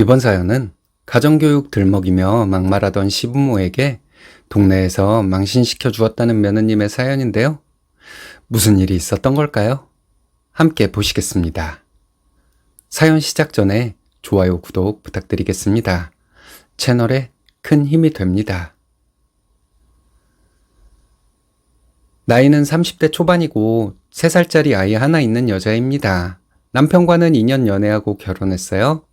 이번 사연은 가정교육 들먹이며 막말하던 시부모에게 동네에서 망신시켜 주었다는 며느님의 사연인데요. 무슨 일이 있었던 걸까요? 함께 보시겠습니다. 사연 시작 전에 좋아요, 구독 부탁드리겠습니다. 채널에 큰 힘이 됩니다. 나이는 30대 초반이고 3살짜리 아이 하나 있는 여자입니다. 남편과는 2년 연애하고 결혼했어요.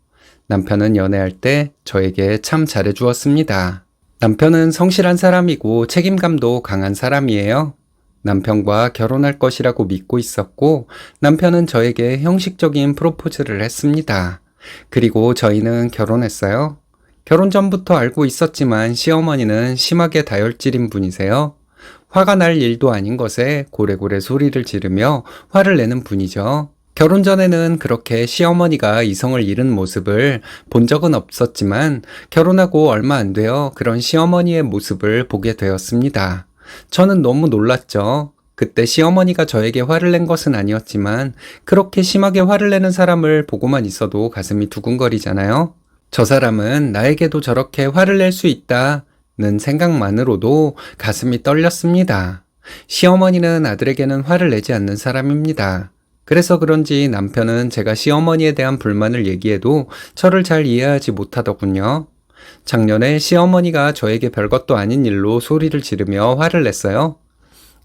남편은 연애할 때 저에게 참 잘해주었습니다. 남편은 성실한 사람이고 책임감도 강한 사람이에요. 남편과 결혼할 것이라고 믿고 있었고 남편은 저에게 형식적인 프로포즈를 했습니다. 그리고 저희는 결혼했어요. 결혼 전부터 알고 있었지만 시어머니는 심하게 다혈질인 분이세요. 화가 날 일도 아닌 것에 고래고래 소리를 지르며 화를 내는 분이죠. 결혼 전에는 그렇게 시어머니가 이성을 잃은 모습을 본 적은 없었지만 결혼하고 얼마 안 되어 그런 시어머니의 모습을 보게 되었습니다. 저는 너무 놀랐죠. 그때 시어머니가 저에게 화를 낸 것은 아니었지만 그렇게 심하게 화를 내는 사람을 보고만 있어도 가슴이 두근거리잖아요. 저 사람은 나에게도 저렇게 화를 낼 수 있다는 생각만으로도 가슴이 떨렸습니다. 시어머니는 아들에게는 화를 내지 않는 사람입니다. 그래서 그런지 남편은 제가 시어머니에 대한 불만을 얘기해도 저를 잘 이해하지 못하더군요. 작년에 시어머니가 저에게 별것도 아닌 일로 소리를 지르며 화를 냈어요.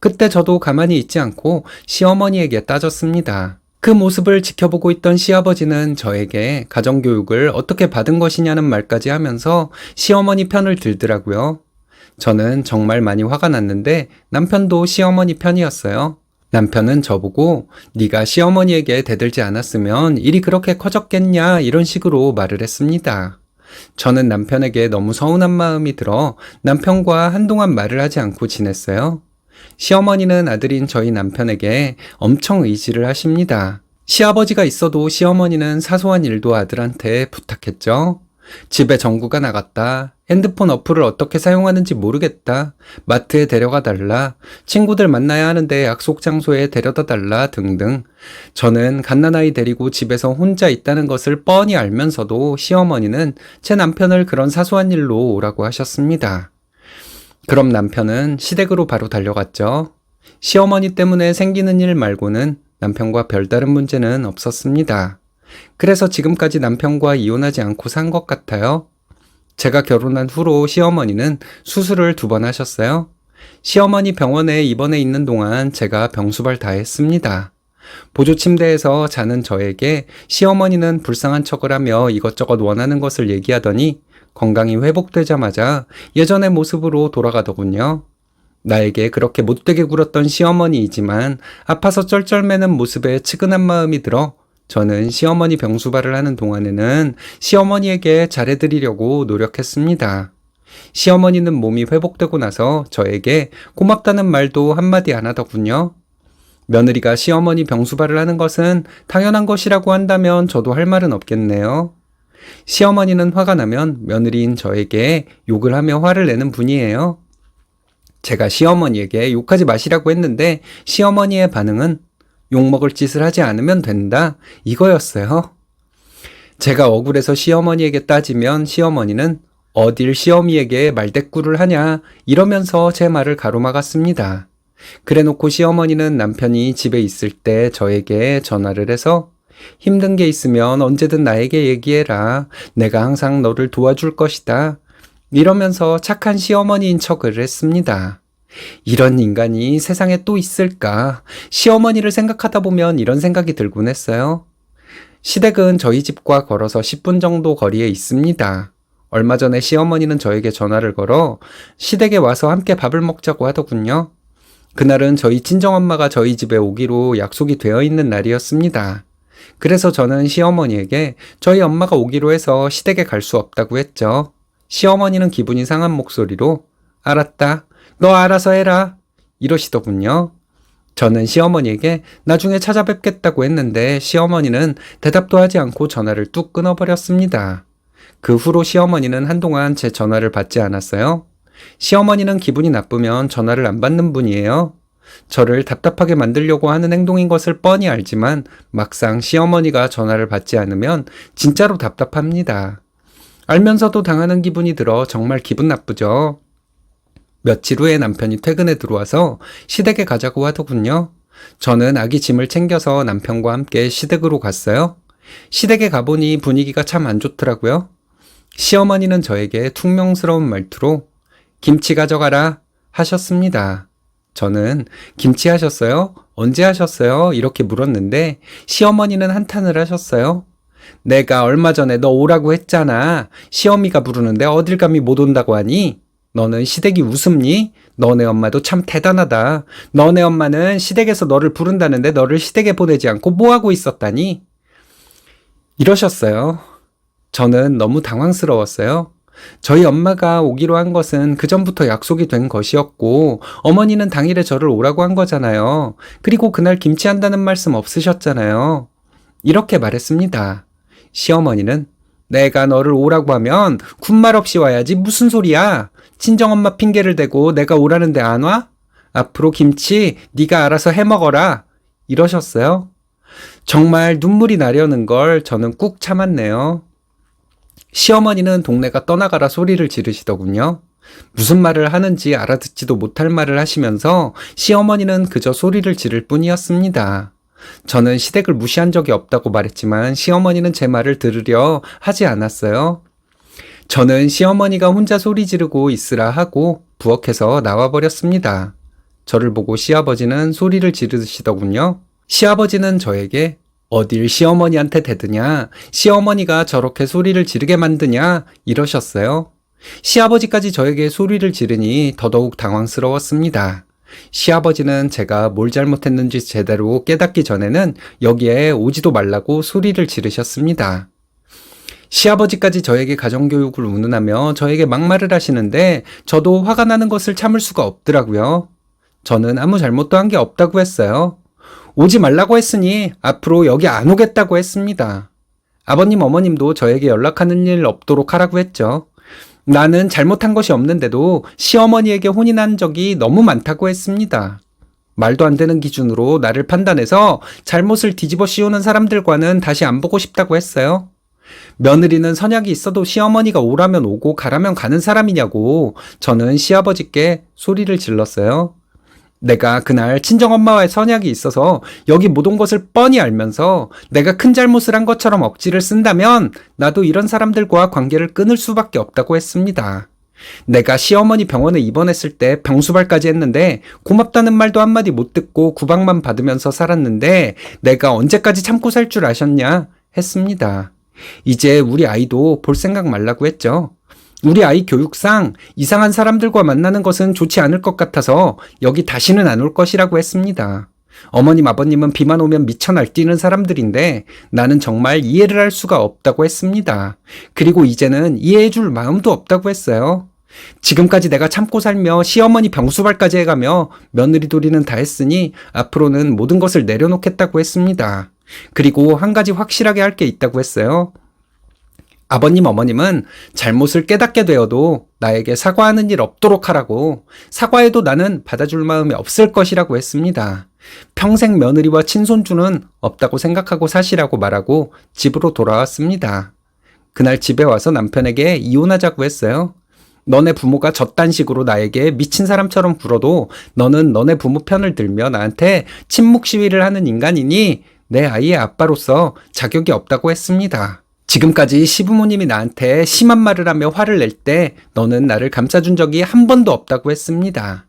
그때 저도 가만히 있지 않고 시어머니에게 따졌습니다. 그 모습을 지켜보고 있던 시아버지는 저에게 가정교육을 어떻게 받은 것이냐는 말까지 하면서 시어머니 편을 들더라고요. 저는 정말 많이 화가 났는데 남편도 시어머니 편이었어요. 남편은 저보고 네가 시어머니에게 대들지 않았으면 일이 그렇게 커졌겠냐 이런 식으로 말을 했습니다. 저는 남편에게 너무 서운한 마음이 들어 남편과 한동안 말을 하지 않고 지냈어요. 시어머니는 아들인 저희 남편에게 엄청 의지를 하십니다. 시아버지가 있어도 시어머니는 사소한 일도 아들한테 부탁했죠. 집에 전구가 나갔다. 핸드폰 어플을 어떻게 사용하는지 모르겠다. 마트에 데려가 달라. 친구들 만나야 하는데 약속 장소에 데려다 달라 등등. 저는 갓난아이 데리고 집에서 혼자 있다는 것을 뻔히 알면서도 시어머니는 제 남편을 그런 사소한 일로 오라고 하셨습니다. 그럼 남편은 시댁으로 바로 달려갔죠. 시어머니 때문에 생기는 일 말고는 남편과 별다른 문제는 없었습니다. 그래서 지금까지 남편과 이혼하지 않고 산 것 같아요. 제가 결혼한 후로 시어머니는 수술을 2번 하셨어요. 시어머니 병원에 입원해 있는 동안 제가 병수발 다 했습니다. 보조 침대에서 자는 저에게 시어머니는 불쌍한 척을 하며 이것저것 원하는 것을 얘기하더니 건강이 회복되자마자 예전의 모습으로 돌아가더군요. 나에게 그렇게 못되게 굴었던 시어머니이지만 아파서 쩔쩔매는 모습에 측은한 마음이 들어 저는 시어머니 병수발을 하는 동안에는 시어머니에게 잘해드리려고 노력했습니다. 시어머니는 몸이 회복되고 나서 저에게 고맙다는 말도 한마디 안 하더군요. 며느리가 시어머니 병수발을 하는 것은 당연한 것이라고 한다면 저도 할 말은 없겠네요. 시어머니는 화가 나면 며느리인 저에게 욕을 하며 화를 내는 분이에요. 제가 시어머니에게 욕하지 마시라고 했는데 시어머니의 반응은 욕먹을 짓을 하지 않으면 된다 이거였어요. 제가 억울해서 시어머니에게 따지면 시어머니는 어딜 시어미에게 말대꾸를 하냐 이러면서 제 말을 가로막았습니다. 그래놓고 시어머니는 남편이 집에 있을 때 저에게 전화를 해서 힘든 게 있으면 언제든 나에게 얘기해라. 내가 항상 너를 도와줄 것이다. 이러면서 착한 시어머니인 척을 했습니다. 이런 인간이 세상에 또 있을까? 시어머니를 생각하다 보면 이런 생각이 들곤 했어요. 시댁은 저희 집과 걸어서 10분 정도 거리에 있습니다. 얼마 전에 시어머니는 저에게 전화를 걸어 시댁에 와서 함께 밥을 먹자고 하더군요. 그날은 저희 친정엄마가 저희 집에 오기로 약속이 되어 있는 날이었습니다. 그래서 저는 시어머니에게 저희 엄마가 오기로 해서 시댁에 갈 수 없다고 했죠. 시어머니는 기분이 상한 목소리로 알았다. 너 알아서 해라. 이러시더군요. 저는 시어머니에게 나중에 찾아뵙겠다고 했는데 시어머니는 대답도 하지 않고 전화를 뚝 끊어버렸습니다. 그 후로 시어머니는 한동안 제 전화를 받지 않았어요. 시어머니는 기분이 나쁘면 전화를 안 받는 분이에요. 저를 답답하게 만들려고 하는 행동인 것을 뻔히 알지만 막상 시어머니가 전화를 받지 않으면 진짜로 답답합니다. 알면서도 당하는 기분이 들어 정말 기분 나쁘죠. 며칠 후에 남편이 퇴근에 들어와서 시댁에 가자고 하더군요. 저는 아기 짐을 챙겨서 남편과 함께 시댁으로 갔어요. 시댁에 가보니 분위기가 참 안 좋더라고요. 시어머니는 저에게 퉁명스러운 말투로 김치 가져가라 하셨습니다. 저는 김치 하셨어요? 언제 하셨어요? 이렇게 물었는데 시어머니는 한탄을 하셨어요. 내가 얼마 전에 너 오라고 했잖아. 시어미가 부르는데 어딜 감히 못 온다고 하니? 너는 시댁이 우습니? 너네 엄마도 참 대단하다. 너네 엄마는 시댁에서 너를 부른다는데 너를 시댁에 보내지 않고 뭐하고 있었다니? 이러셨어요. 저는 너무 당황스러웠어요. 저희 엄마가 오기로 한 것은 그전부터 약속이 된 것이었고 어머니는 당일에 저를 오라고 한 거잖아요. 그리고 그날 김치한다는 말씀 없으셨잖아요. 이렇게 말했습니다. 시어머니는 내가 너를 오라고 하면 군말 없이 와야지 무슨 소리야. 친정엄마 핑계를 대고 내가 오라는데 안 와? 앞으로 김치 네가 알아서 해먹어라. 이러셨어요. 정말 눈물이 나려는 걸 저는 꾹 참았네요. 시어머니는 동네가 떠나가라 소리를 지르시더군요. 무슨 말을 하는지 알아듣지도 못할 말을 하시면서 시어머니는 그저 소리를 지를 뿐이었습니다. 저는 시댁을 무시한 적이 없다고 말했지만 시어머니는 제 말을 들으려 하지 않았어요. 저는 시어머니가 혼자 소리 지르고 있으라 하고 부엌에서 나와버렸습니다. 저를 보고 시아버지는 소리를 지르시더군요. 시아버지는 저에게 어딜 시어머니한테 대드냐? 시어머니가 저렇게 소리를 지르게 만드냐? 이러셨어요. 시아버지까지 저에게 소리를 지르니 더더욱 당황스러웠습니다. 시아버지는 제가 뭘 잘못했는지 제대로 깨닫기 전에는 여기에 오지도 말라고 소리를 지르셨습니다. 시아버지까지 저에게 가정교육을 운운하며 저에게 막말을 하시는데 저도 화가 나는 것을 참을 수가 없더라고요. 저는 아무 잘못도 한 게 없다고 했어요. 오지 말라고 했으니 앞으로 여기 안 오겠다고 했습니다. 아버님, 어머님도 저에게 연락하는 일 없도록 하라고 했죠. 나는 잘못한 것이 없는데도 시어머니에게 혼이 난 적이 너무 많다고 했습니다. 말도 안 되는 기준으로 나를 판단해서 잘못을 뒤집어 씌우는 사람들과는 다시 안 보고 싶다고 했어요. 며느리는 선약이 있어도 시어머니가 오라면 오고 가라면 가는 사람이냐고 저는 시아버지께 소리를 질렀어요. 내가 그날 친정엄마와의 선약이 있어서 여기 못 온 것을 뻔히 알면서 내가 큰 잘못을 한 것처럼 억지를 쓴다면 나도 이런 사람들과 관계를 끊을 수밖에 없다고 했습니다. 내가 시어머니 병원에 입원했을 때 병수발까지 했는데 고맙다는 말도 한마디 못 듣고 구박만 받으면서 살았는데 내가 언제까지 참고 살 줄 아셨냐 했습니다. 이제 우리 아이도 볼 생각 말라고 했죠. 우리 아이 교육상 이상한 사람들과 만나는 것은 좋지 않을 것 같아서 여기 다시는 안 올 것이라고 했습니다. 어머님, 아버님은 비만 오면 미쳐 날뛰는 사람들인데 나는 정말 이해를 할 수가 없다고 했습니다. 그리고 이제는 이해해 줄 마음도 없다고 했어요. 지금까지 내가 참고 살며 시어머니 병수발까지 해가며 며느리 도리는 다 했으니 앞으로는 모든 것을 내려놓겠다고 했습니다. 그리고 한 가지 확실하게 할 게 있다고 했어요. 아버님, 어머님은 잘못을 깨닫게 되어도 나에게 사과하는 일 없도록 하라고, 사과해도 나는 받아줄 마음이 없을 것이라고 했습니다. 평생 며느리와 친손주는 없다고 생각하고 사시라고 말하고 집으로 돌아왔습니다. 그날 집에 와서 남편에게 이혼하자고 했어요. 너네 부모가 저딴 식으로 나에게 미친 사람처럼 굴어도 너는 너네 부모 편을 들며 나한테 침묵 시위를 하는 인간이니 내 아이의 아빠로서 자격이 없다고 했습니다. 지금까지 시부모님이 나한테 심한 말을 하며 화를 낼 때 너는 나를 감싸준 적이 한 번도 없다고 했습니다.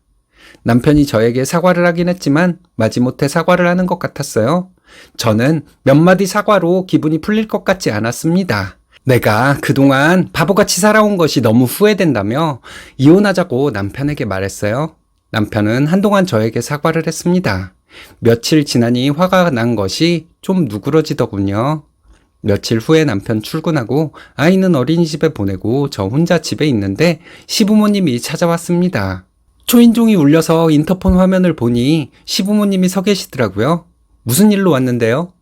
남편이 저에게 사과를 하긴 했지만 마지못해 사과를 하는 것 같았어요. 저는 몇 마디 사과로 기분이 풀릴 것 같지 않았습니다. 내가 그동안 바보같이 살아온 것이 너무 후회된다며 이혼하자고 남편에게 말했어요. 남편은 한동안 저에게 사과를 했습니다. 며칠 지나니 화가 난 것이 좀 누그러지더군요. 며칠 후에 남편 출근하고 아이는 어린이집에 보내고 저 혼자 집에 있는데 시부모님이 찾아왔습니다. 초인종이 울려서 인터폰 화면을 보니 시부모님이 서 계시더라고요. 무슨 일로 왔는데요?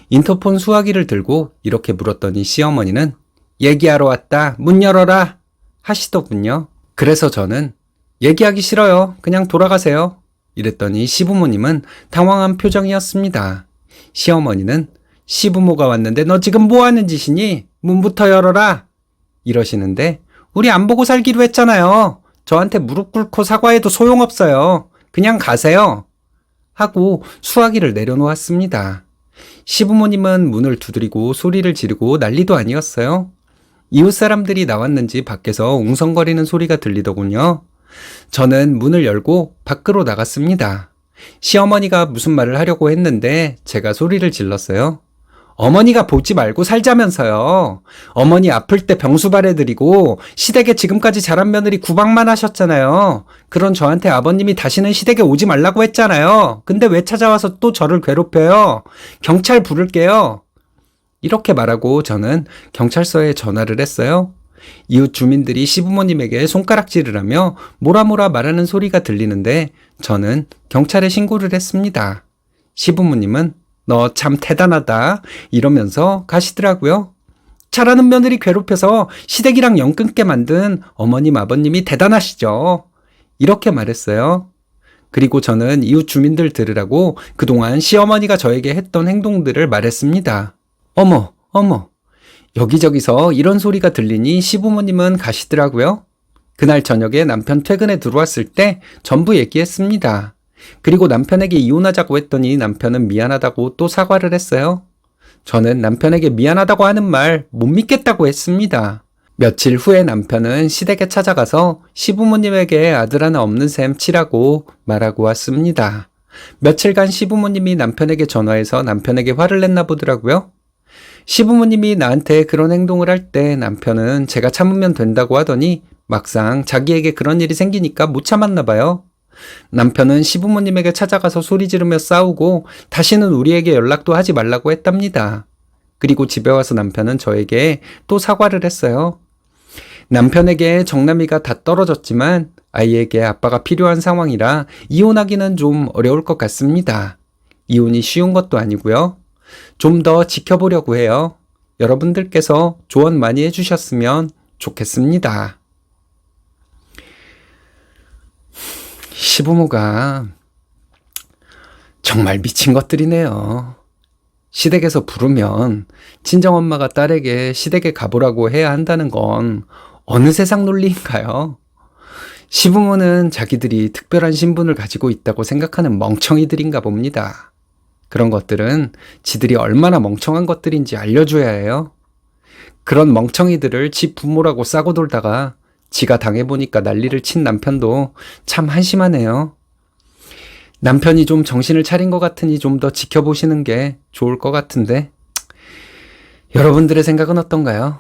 인터폰 수화기를 들고 이렇게 물었더니 시어머니는 얘기하러 왔다. 문 열어라 하시더군요. 그래서 저는 얘기하기 싫어요. 그냥 돌아가세요. 이랬더니 시부모님은 당황한 표정이었습니다. 시어머니는 시부모가 왔는데 너 지금 뭐 하는 짓이니? 문부터 열어라. 이러시는데 우리 안 보고 살기로 했잖아요. 저한테 무릎 꿇고 사과해도 소용없어요. 그냥 가세요. 하고 수화기를 내려놓았습니다. 시부모님은 문을 두드리고 소리를 지르고 난리도 아니었어요. 이웃 사람들이 나왔는지 밖에서 웅성거리는 소리가 들리더군요. 저는 문을 열고 밖으로 나갔습니다. 시어머니가 무슨 말을 하려고 했는데 제가 소리를 질렀어요. 어머니가 보지 말고 살자면서요. 어머니 아플 때 병수 발해드리고 시댁에 지금까지 자란 며느리 구박만 하셨잖아요. 그런 저한테 아버님이 다시는 시댁에 오지 말라고 했잖아요. 근데 왜 찾아와서 또 저를 괴롭혀요? 경찰 부를게요. 이렇게 말하고 저는 경찰서에 전화를 했어요. 이웃 주민들이 시부모님에게 손가락질을 하며 뭐라 말하는 소리가 들리는데 저는 경찰에 신고를 했습니다. 시부모님은 너 참 대단하다 이러면서 가시더라고요. 잘하는 며느리 괴롭혀서 시댁이랑 연 끊게 만든 어머님 아버님이 대단하시죠. 이렇게 말했어요. 그리고 저는 이웃 주민들 들으라고 그동안 시어머니가 저에게 했던 행동들을 말했습니다. 어머, 여기저기서 이런 소리가 들리니 시부모님은 가시더라고요. 그날 저녁에 남편 퇴근에 들어왔을 때 전부 얘기했습니다. 그리고 남편에게 이혼하자고 했더니 남편은 미안하다고 또 사과를 했어요. 저는 남편에게 미안하다고 하는 말 못 믿겠다고 했습니다. 며칠 후에 남편은 시댁에 찾아가서 시부모님에게 아들 하나 없는 셈 치라고 말하고 왔습니다. 며칠간 시부모님이 남편에게 전화해서 남편에게 화를 냈나 보더라고요. 시부모님이 나한테 그런 행동을 할 때 남편은 제가 참으면 된다고 하더니 막상 자기에게 그런 일이 생기니까 못 참았나 봐요. 남편은 시부모님에게 찾아가서 소리 지르며 싸우고 다시는 우리에게 연락도 하지 말라고 했답니다. 그리고 집에 와서 남편은 저에게 또 사과를 했어요. 남편에게 정남이가 다 떨어졌지만 아이에게 아빠가 필요한 상황이라 이혼하기는 좀 어려울 것 같습니다. 이혼이 쉬운 것도 아니고요. 좀 더 지켜보려고 해요. 여러분들께서 조언 많이 해주셨으면 좋겠습니다. 시부모가 정말 미친 것들이네요. 시댁에서 부르면 친정엄마가 딸에게 시댁에 가보라고 해야 한다는 건 어느 세상 논리인가요? 시부모는 자기들이 특별한 신분을 가지고 있다고 생각하는 멍청이들인가 봅니다. 그런 것들은 지들이 얼마나 멍청한 것들인지 알려줘야 해요. 그런 멍청이들을 지 부모라고 싸고 돌다가 지가 당해보니까 난리를 친 남편도 참 한심하네요. 남편이 좀 정신을 차린 것 같으니 좀 더 지켜보시는 게 좋을 것 같은데 여러분들의 생각은 어떤가요?